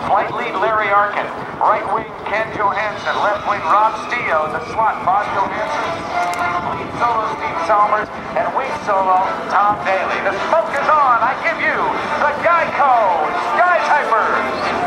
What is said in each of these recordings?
Flight lead Larry Arkin, right wing Ken Johansson, left wing Rob Stio, the slot Bob Johansson, lead solo Steve Chalmers, and wing solo Tom Daly. The smoke is on. I give you the GEICO Skytypers.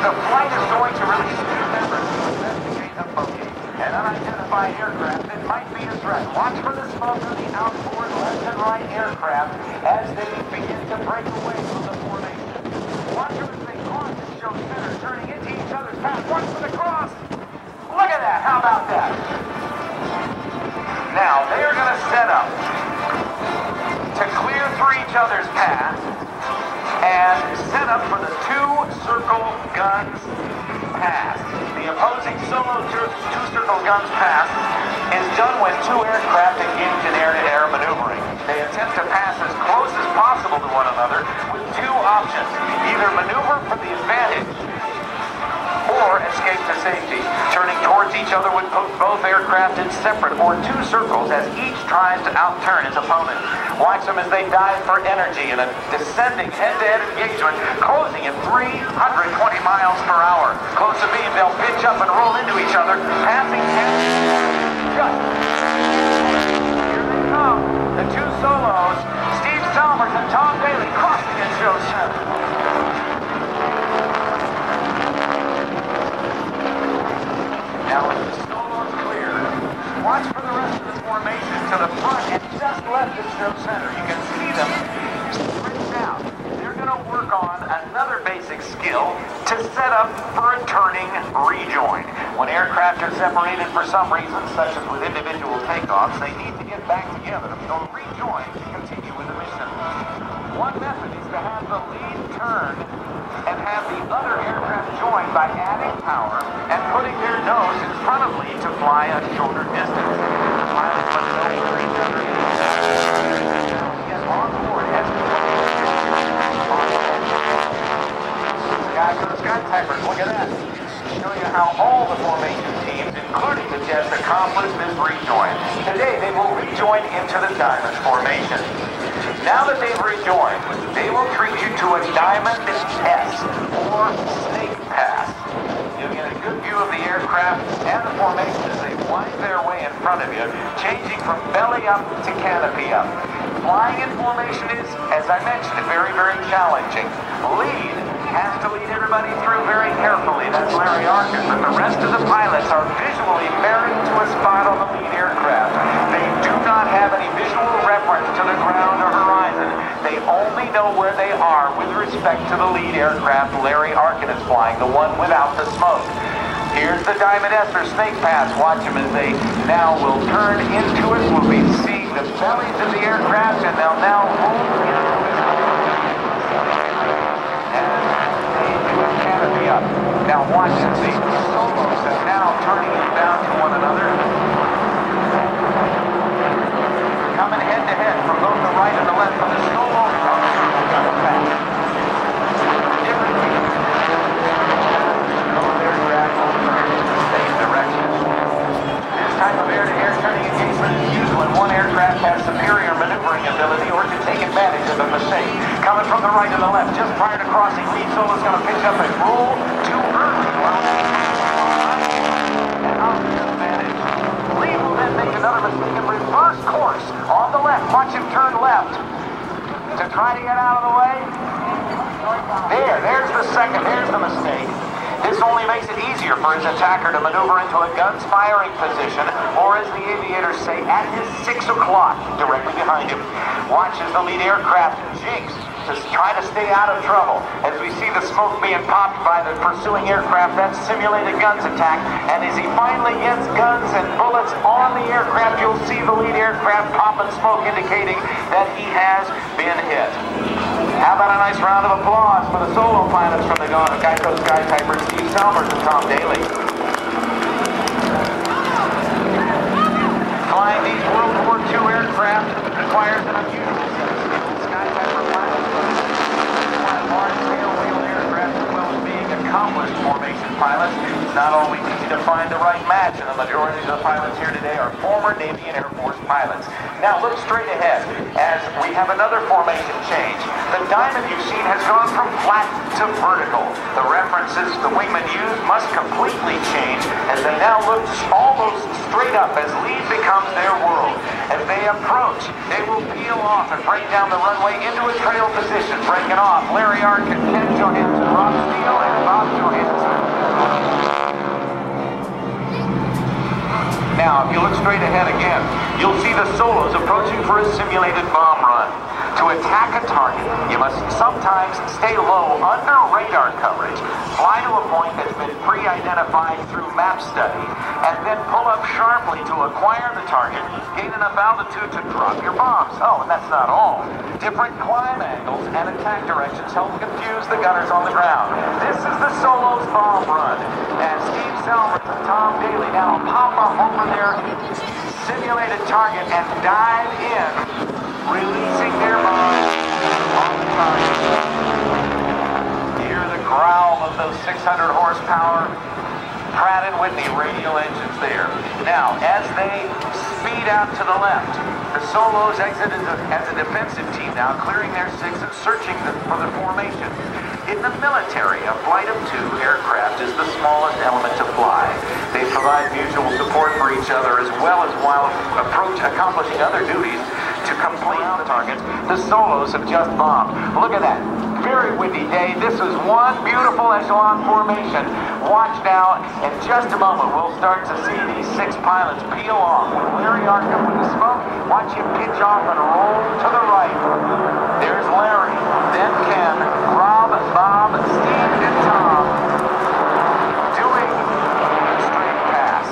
The flight is going to release new members to investigate a bogey, an unidentified aircraft that might be a threat. Watch for the smoke of the outboard left and right aircraft as they begin to break away from the formation. Watch them as they cross and show center, turning into each other's path. Watch for the cross. Look at that. How about that? Now, they are going to set up to clear through each other's path and set up for the two-circle guns pass. The opposing solo two-circle guns pass is done when two aircraft engage in air-to-air maneuvering. They attempt to pass as close as possible to one another with two options. Either maneuver for the advantage or escape to safety. Turning towards each other would put both aircraft in separate or two circles as each tries to outturn his opponent. Watch them as they dive for energy in a descending head-to-head engagement, closing at 320 miles per hour. Close to beam, they'll pitch up and roll into each other, passing just. Here they come, the two solos, Steve Chalmers and Tom Daly crossing at show center. Now with the solos clear, watch for the rest of the formation to the front and just left the show center. You can see them spread out. They're going to work on another basic skill to set up for a turning rejoin. When aircraft are separated for some reason, such as with individual takeoffs, they need to get back together to rejoin to continue with the mission. One method is to have the lead turn and have the other aircraft join by adding power and putting their nose in front of lead to fly a shorter distance. The pilots must know where each other is. Get on board as GEICO Skytypers, look at that. Show you how all the formation teams, including the Jets, accomplished this rejoin. Today they will rejoin into the diamond formation. Now that they've rejoined, they will treat you to a diamond S, or snake pass. You'll get a good view of the aircraft and the formation as they wind their way in front of you, changing from belly up to canopy up. Flying in formation is, as I mentioned, very, very challenging. Lead has to lead everybody through very carefully. That's Larry Arkin, but the rest of the pilots are visually married to a spot on the lead aircraft. They do not have any visual reference to the ground or horizon. They only know where they are with respect to the lead aircraft Larry Arkin is flying, the one without the smoke. Here's the Diamond S or Snake Pass. Watch them as they now will turn into it. We'll be seeing the bellies of the aircraft, and they'll now move into it. Up. Now watch and see. The solos are now turning inbound to one another. Coming head to head from both the right and the left from the solo. Different teams. Both aircraft will turn in the same direction. This type of air-to-air turning engagement is used when one aircraft has superior maneuvering ability or can take advantage of a mistake. Coming from the right and the left, just prior to crossing, lead solo is going to pitch up and roll too early. And out to the advantage. Lead will then make another mistake and reverse course on the left. Watch him turn left to try to get out of the way. There's the second. There's the mistake. This only makes it easier for his attacker to maneuver into a gun's firing position, or as the aviators say, at his 6 o'clock, directly behind him. Watch as the lead aircraft jinx to try to stay out of trouble. As we see the smoke being popped by the pursuing aircraft, that's simulated guns attack. And as he finally gets guns and bullets on the aircraft, you'll see the lead aircraft popping smoke, indicating that he has been hit. How about a nice round of applause for the solo pilots from the GEICO Skytypers, Steve Chalmers and Tom Daly. Flying these World War II aircraft requires an unusual set of skills. Skytyper pilots fly large tail-wheel aircraft as well as being accomplished formation pilots. It's not always easy to find the right match, and the majority of the pilots here today are former Navy and Air Force pilots. Now look straight ahead as we have another formation change. The diamond you've seen has gone from flat to vertical. The references the wingmen use must completely change as they now look almost straight up as lead becomes their world. As they approach, they will peel off and break down the runway into a trail position. Breaking off, Larry Arkin, Ken Johansson, Rob Steele, and Bob Johansson. Now, if you look straight ahead again, you'll see the Solos approaching for a simulated bomb run. To attack a target, you must sometimes stay low under radar coverage, fly to a point that's been pre-identified through map study, and then pull up sharply to acquire the target, gain enough altitude to drop your bombs. Oh, and that's not all. Different climb angles and attack directions help confuse the gunners on the ground. This is the Solos bomb run. And Steve Salmers and Tom Daly now pop up over their simulated target and dive in, releasing their bombs on the target. Hear the growl of those 600 horsepower Pratt & Whitney radial engines there. Now, as they speed out to the left, the Solos exited as a defensive team now, clearing their six and searching for the formation. In the military, a flight of two aircraft is the smallest element to fly. They provide mutual support for each other as well as while accomplishing other duties to complete the targets. The Solos have just bombed. Look at that. Very windy day. This is one beautiful echelon formation. Watch now. In just a moment, we'll start to see these six pilots peel off. With Larry Arkham with the smoke, watch him pitch off and roll to the right. There's Larry, then Ken, Rob, Bob, Steve, and Tom doing straight pass.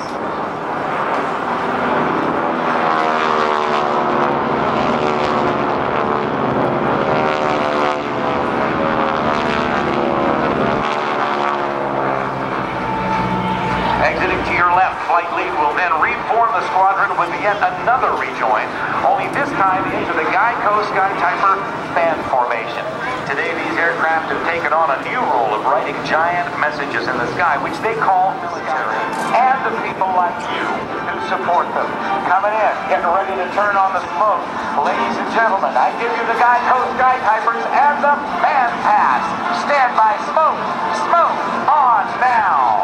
Exiting to your left, flight lead will then reform the squadron with yet another rejoin, only this time into the GEICO Skytyper fan formation. Today, these aircraft have taken on a new role of writing giant messages in the sky, which they call military, and the people like you who support them. Coming in, getting ready to turn on the smoke. Ladies and gentlemen, I give you the GEICO Skytypers and the fan pass. Stand by, smoke, smoke, on now.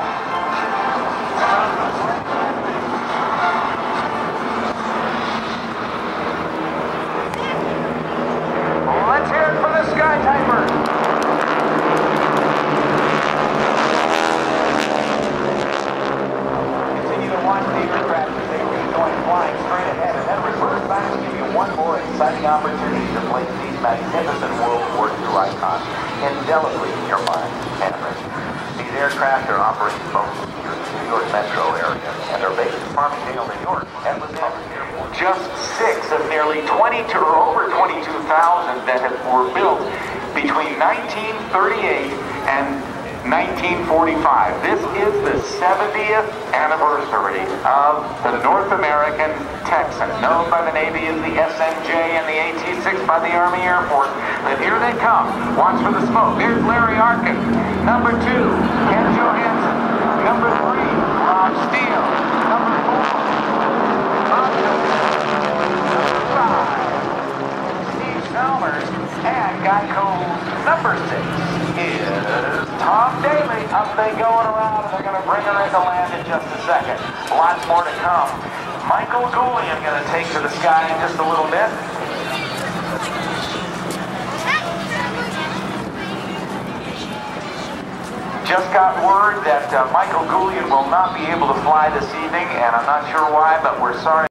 Let's hear it for the Skytypers. Continue to watch the aircraft as they rejoin flying straight ahead and then reverse back to give you one more exciting opportunity to place these magnificent World War II icons indelibly in your mind and memory. These aircraft are operating both here in the New York metro area and are based in Farmingdale, New York, and with just 6 of nearly 22 or over 22,000 that were built between 1938 and 1945. This is the 70th anniversary of the North American Texan, known by the Navy as the SNJ and the AT-6 by the Army Air Force. And here they come. Watch for the smoke. Here's Larry Arkin. Number 2, Ken Johansson. Number 3, Rob Steele. Number 4, Bob Johansson. Steve Salmers, and GEICO number 6 is Tom Daly. Up they going around, and they're going to bring her into land in just a second. Lots more to come. Michael Goulian going to take to the sky in just a little bit. Just got word that Michael Goulian will not be able to fly this evening, and I'm not sure why, but we're sorry.